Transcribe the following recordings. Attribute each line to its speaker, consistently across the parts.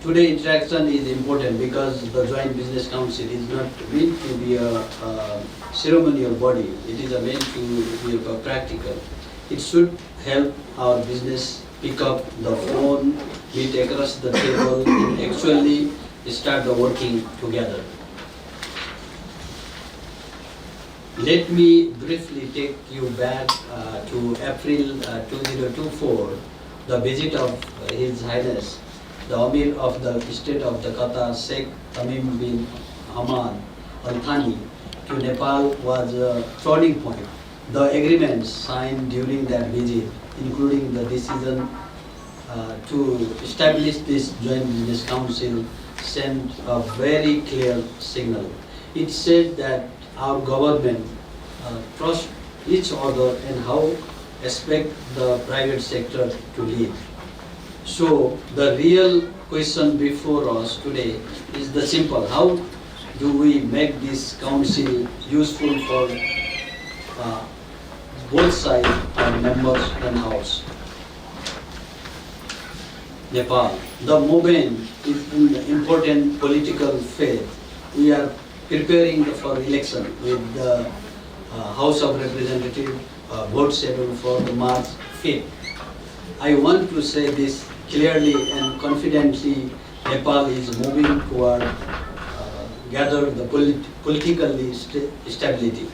Speaker 1: Today interaction is important because the Joint Business Council is not meant to be a ceremonial body. It is meant to be a practical. It should help our business pick up the phone, meet across the table, and actually start the working together. Let me briefly take you back to April 2024, the visit of His Highness, the Amir of the State of the Qatar, Sheikh Tamim bin Hamad Al Thani, to Nepal was a turning point. The agreements signed during that visit, including the decision to establish this Joint Business Council, sent a very clear signal. It said that our government trust each other and how expect the private sector to lead. So the real question before us today is the simple: how do we make this council useful for both sides, our members and ours? Nepal. The movement is in the important political phase. We are preparing for election with the House of Representatives vote scheduled for the March 5th. I want to say this clearly and confidently: Nepal is moving toward gather the political stability.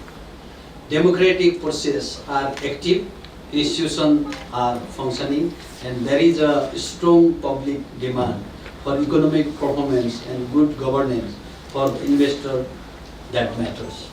Speaker 1: Democratic processes are active, institutions are functioning, and there is a strong public demand for economic performance and good governance for the investor that matters.